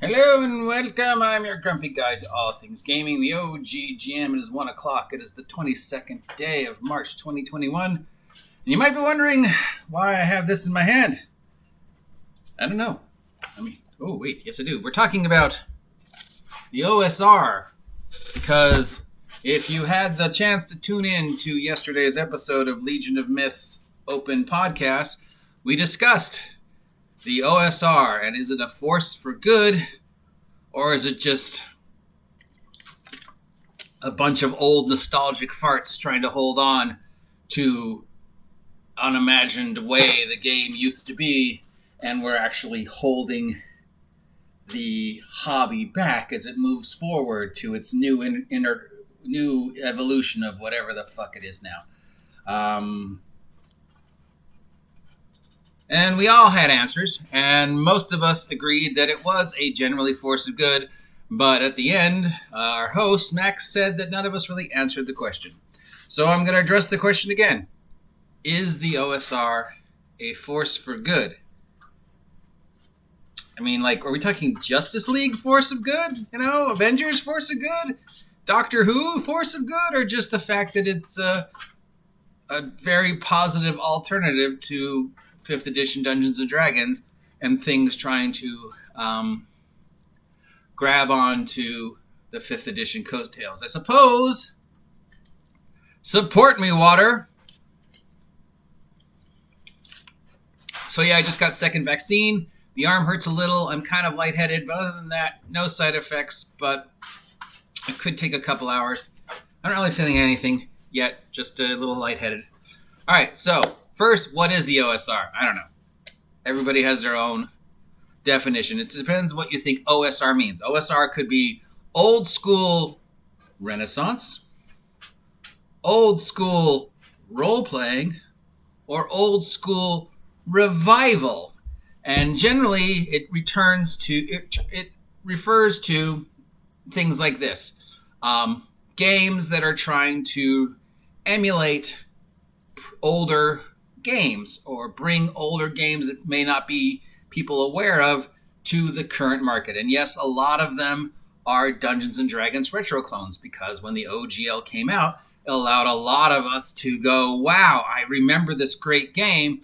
Hello and welcome. I'm your grumpy guide to all things gaming, the OGGM. It is 1 o'clock. It is the 22nd day of March 2021. And you might be wondering why I have this in my hand. I don't know. Oh wait, yes I do. We're talking about the OSR. Because if you had the chance to tune in to yesterday's episode of Legion of Myths Open Podcast, we discussed the OSR, and is it a force for good, or is it just a bunch of old nostalgic farts trying to hold on to unimagined way the game used to be, and we're actually holding the hobby back as it moves forward to its new new evolution of whatever the fuck it is now. And we all had answers, and most of us agreed that it was a generally force of good, but at the end, our host, Max, said that none of us really answered the question. So I'm going to address the question again. Is the OSR a force for good? I mean, like, are we talking Justice League force of good? You know, Avengers force of good? Doctor Who force of good? Or just the fact that it's a very positive alternative to 5th edition Dungeons & Dragons and things trying to grab onto the 5th edition coattails? I suppose. Support me, water. So yeah, I just got second vaccine. The arm hurts a little. I'm kind of lightheaded, but other than that, no side effects, but it could take a couple hours. I'm not really feeling anything yet, just a little lightheaded. All right, so first, what is the OSR? I don't know. Everybody has their own definition. It depends what you think OSR means. OSR could be old school Renaissance, old school role-playing, or old school revival. And generally, it refers to things like this. Games that are trying to emulate older games or bring older games that may not be people aware of to the current market. And yes, a lot of them are Dungeons & Dragons retro clones, because when the OGL came out, it allowed a lot of us to go, wow, I remember this great game.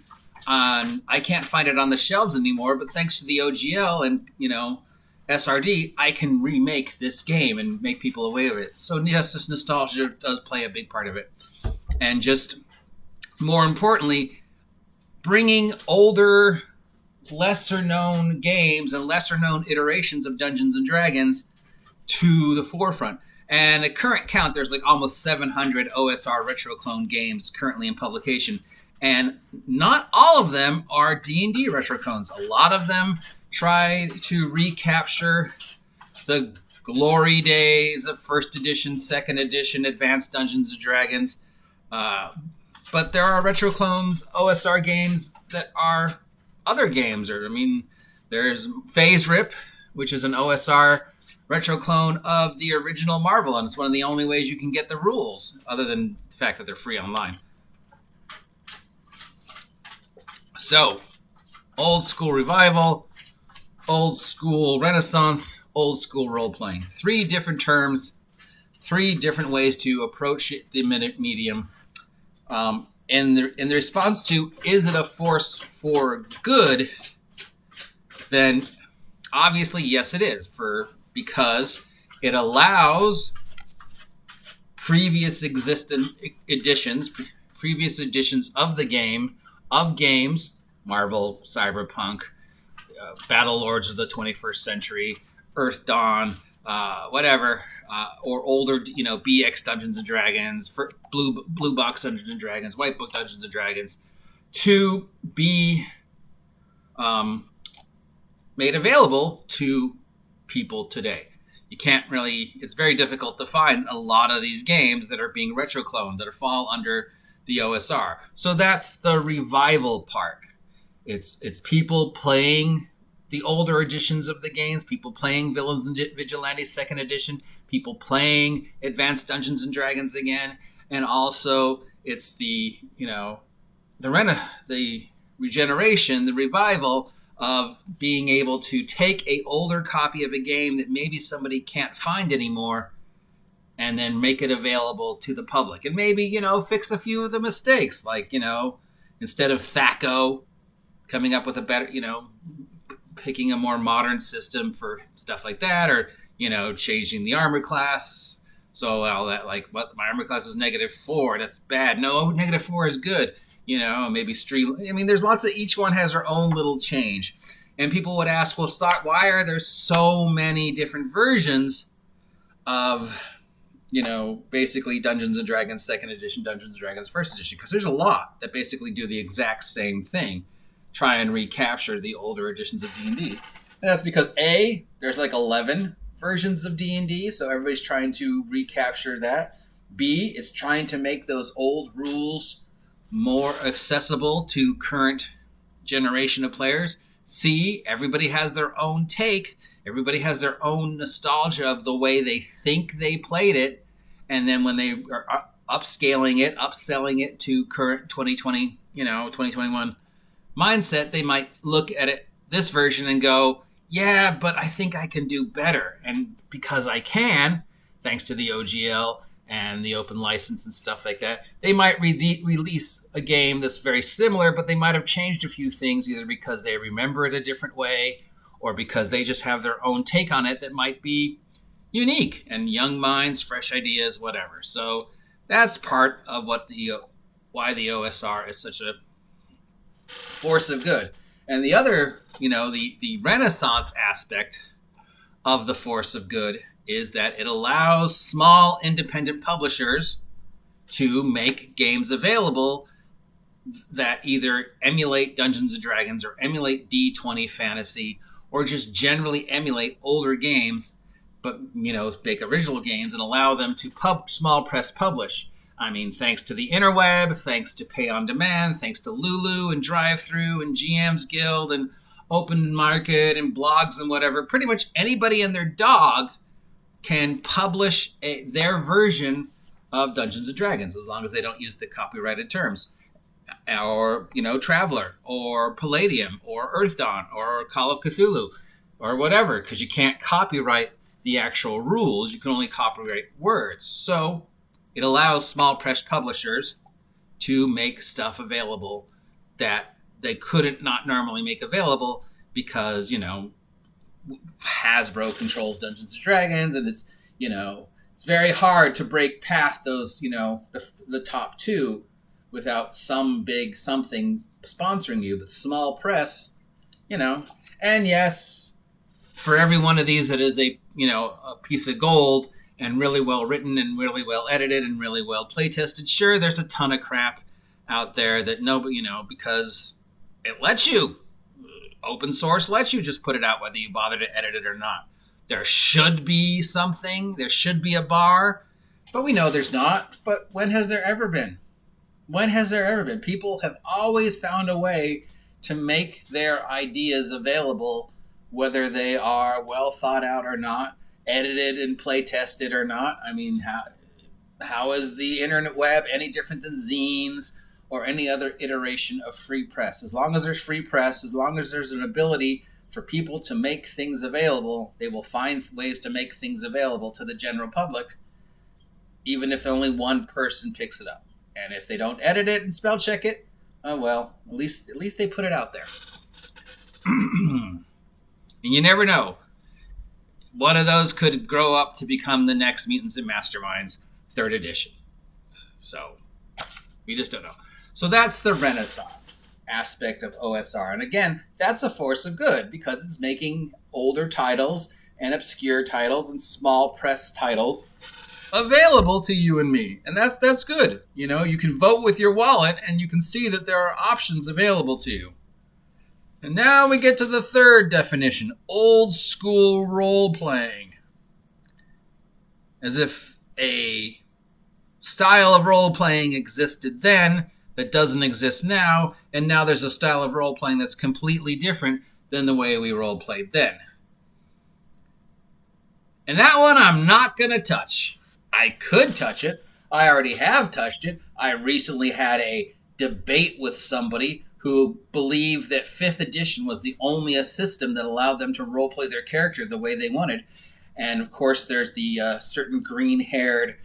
I can't find it on the shelves anymore, but thanks to the OGL and, SRD, I can remake this game and make people aware of it. So yes, this nostalgia does play a big part of it. And just more importantly, bringing older, lesser-known games and lesser-known iterations of Dungeons & Dragons to the forefront. And at current count, there's like almost 700 OSR retro clone games currently in publication. And not all of them are D&D retro clones. A lot of them try to recapture the glory days of 1st edition, 2nd edition, Advanced Dungeons & Dragons. But there are retro clones, OSR games that are other games. There's Phase Rip, which is an OSR retro clone of the original Marvel, and it's one of the only ways you can get the rules, other than the fact that they're free online. So, old school revival, old school Renaissance, old school role-playing. 3 different terms, 3 different ways to approach the medium. In the response to, is it a force for good? Then obviously, yes, it is, because it allows previous editions of the game, of games, Marvel, Cyberpunk, Battle Lords of the 21st Century, Earth Dawn, whatever, or older, BX Dungeons & Dragons, for Blue Box Dungeons & Dragons, White Book Dungeons & Dragons, to be made available to people today. It's very difficult to find a lot of these games that are being retro cloned, that fall under the OSR. So that's the revival part. It's people playing the older editions of the games, people playing Villains and Vigilantes 2nd edition, people playing Advanced Dungeons and Dragons again, and also it's the regeneration, the revival of being able to take a older copy of a game that maybe somebody can't find anymore and then make it available to the public. And maybe, fix a few of the mistakes, like, instead of THACO, coming up with a better, picking a more modern system for stuff like that, or, changing the armor class. So all that, like, what, my armor class is -4, that's bad. No, -4 is good. Maybe stream. I mean, there's lots of, each one has their own little change. And people would ask, well, why are there so many different versions of, basically Dungeons & Dragons 2nd edition, Dungeons & Dragons 1st edition? Because there's a lot that basically do the exact same thing, try and recapture the older editions of D&D. And that's because A, there's like 11 versions of D&D, so everybody's trying to recapture that. B, it's trying to make those old rules more accessible to current generation of players. C, everybody has their own take. Everybody has their own nostalgia of the way they think they played it. And then when they are upscaling it, upselling it to current 2020, 2021 mindset, they might look at it, this version, and go, yeah, but I think I can do better. And because I can, thanks to the OGL and the open license and stuff like that, they might release a game that's very similar, but they might have changed a few things, either because they remember it a different way or because they just have their own take on it that might be unique, and young minds, fresh ideas, whatever. So that's part of why the OSR is such a force of good. And the other, the Renaissance aspect of the force of good is that it allows small independent publishers to make games available that either emulate Dungeons & Dragons or emulate D20 fantasy, or just generally emulate older games, but, make original games and allow them to small press publish. I mean, thanks to the interweb, thanks to pay on demand, thanks to Lulu and Drive-Thru and GM's Guild and Open Market and blogs and whatever, pretty much anybody and their dog can publish their version of Dungeons & Dragons, as long as they don't use the copyrighted terms. Or, Traveler, or Palladium, or Earth Dawn, or Call of Cthulhu, or whatever, because you can't copyright the actual rules. You can only copyright words. So it allows small press publishers to make stuff available that they couldn't not normally make available because, Hasbro controls Dungeons & Dragons, and it's, it's very hard to break past those, the top two without some big something sponsoring you. But small press, and yes, for every one of these that is a piece of gold and really well written and really well edited and really well play tested, sure, there's a ton of crap out there that nobody, because it lets you. Open source lets you just put it out whether you bother to edit it or not. There should be something. There should be a bar. But we know there's not. But when has there ever been? When has there ever been? People have always found a way to make their ideas available, whether they are well thought out or not, edited and play tested or not. I mean, how is the internet web any different than zines or any other iteration of free press? As long as there's free press, as long as there's an ability for people to make things available, they will find ways to make things available to the general public, even if only one person picks it up. And if they don't edit it and spell check it, oh well, at least they put it out there. And you never know. One of those could grow up to become the next Mutants and Masterminds 3rd edition. So, we just don't know. So that's the Renaissance aspect of OSR. And again, that's a force of good because it's making older titles and obscure titles and small press titles available to you and me. And that's good. You can vote with your wallet and you can see that there are options available to you. And now we get to the third definition, old school role-playing. As if a style of role-playing existed then that doesn't exist now, and now there's a style of role-playing that's completely different than the way we role-played then. And that one I'm not going to touch. I could touch it. I already have touched it. I recently had a debate with somebody who believed that 5th edition was the only system that allowed them to roleplay their character the way they wanted. And of course, there's the certain green-haired,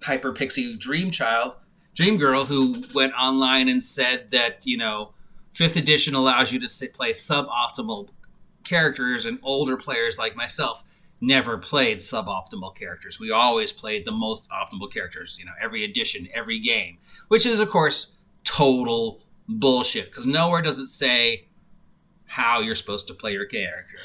hyper pixie dream girl, who went online and said that 5th edition allows you to play suboptimal characters, and older players like myself never played suboptimal characters. We always played the most optimal characters, every edition, every game, which is, of course, total bullshit, because nowhere does it say how you're supposed to play your character.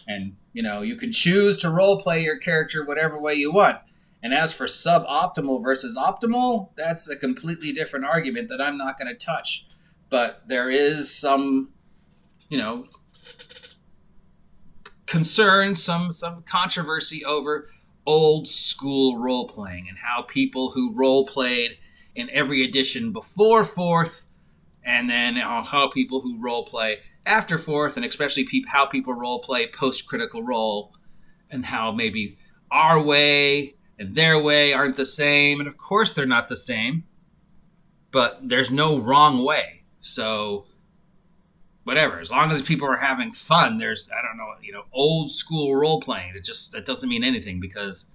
And, you can choose to role play your character whatever way you want. And as for suboptimal versus optimal, that's a completely different argument that I'm not going to touch. But there is some, concern, some controversy over old school role playing and how people who role played in every edition before 4th, and then how people who role play after 4th, and especially how people role play post Critical Role, and how maybe our way and their way aren't the same. And of course they're not the same, but there's no wrong way. So whatever, as long as people are having fun, there's, old school role playing. That doesn't mean anything, because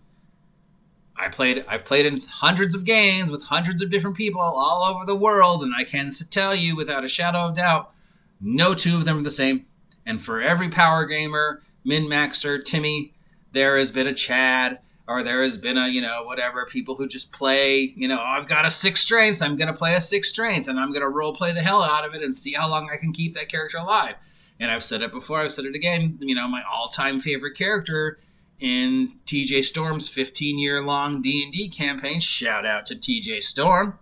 I've played in hundreds of games with hundreds of different people all over the world, and I can tell you without a shadow of doubt, no two of them are the same. And for every power gamer, min-maxer, Timmy, there has been a Chad, or there has been a, people who just play, I've got a 6 strength, I'm going to play a 6 strength, and I'm going to role play the hell out of it and see how long I can keep that character alive. And I've said it before, I've said it again, my all-time favorite character in TJ Storm's 15-year-long D&D campaign, shout out to TJ Storm,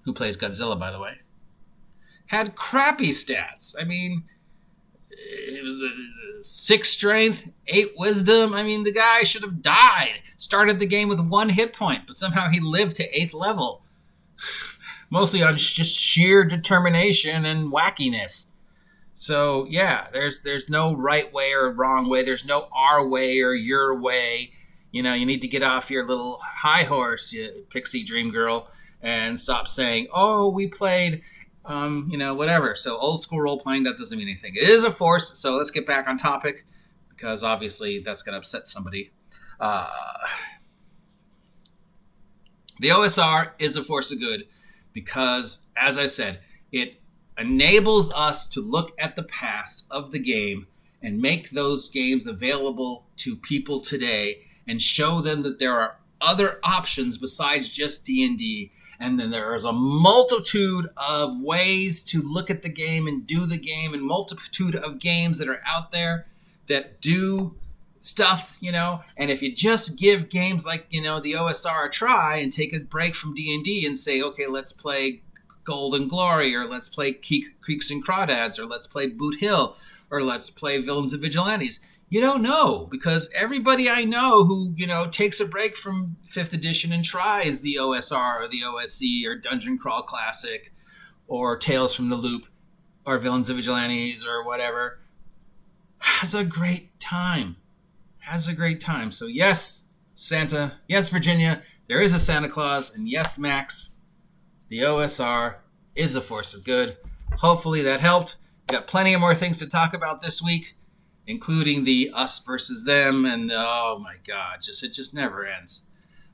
who plays Godzilla, by the way, had crappy stats. It was a 6 strength, 8 wisdom. The guy should have died. Started the game with 1 hit point, but somehow he lived to 8th level. Mostly on just sheer determination and wackiness. So, yeah, there's no right way or wrong way. There's no our way or your way. You need to get off your little high horse, you pixie dream girl, and stop saying, oh, we played... whatever. So old school role playing, that doesn't mean anything. It is a force, so let's get back on topic, because obviously that's going to upset somebody. The OSR is a force of good because, as I said, it enables us to look at the past of the game and make those games available to people today and show them that there are other options besides just D&D. And then there is a multitude of ways to look at the game and do the game, and multitude of games that are out there that do stuff, And if you just give games like, the OSR a try and take a break from D&D and say, okay, let's play Golden Glory, or let's play Creeks and Crawdads, or let's play Boot Hill, or let's play Villains and Vigilantes. You don't know, because everybody I know who, takes a break from 5th edition and tries the OSR or the OSC or Dungeon Crawl Classic or Tales from the Loop or Villains and Vigilantes or whatever, has a great time. So yes, Santa, yes, Virginia, there is a Santa Claus, and yes, Max, the OSR is a force of good. Hopefully that helped. We've got plenty of more things to talk about this week, including the us versus them, and oh my god, it just never ends.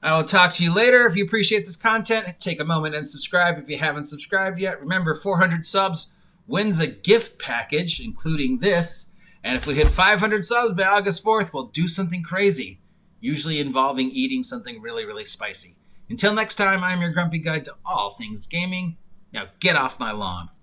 I will talk to you later. If you appreciate this content, take a moment and subscribe if you haven't subscribed yet. Remember, 400 subs wins a gift package, including this, and if we hit 500 subs by August 4th, we'll do something crazy, usually involving eating something really, really spicy. Until next time, I'm your grumpy guide to all things gaming. Now get off my lawn.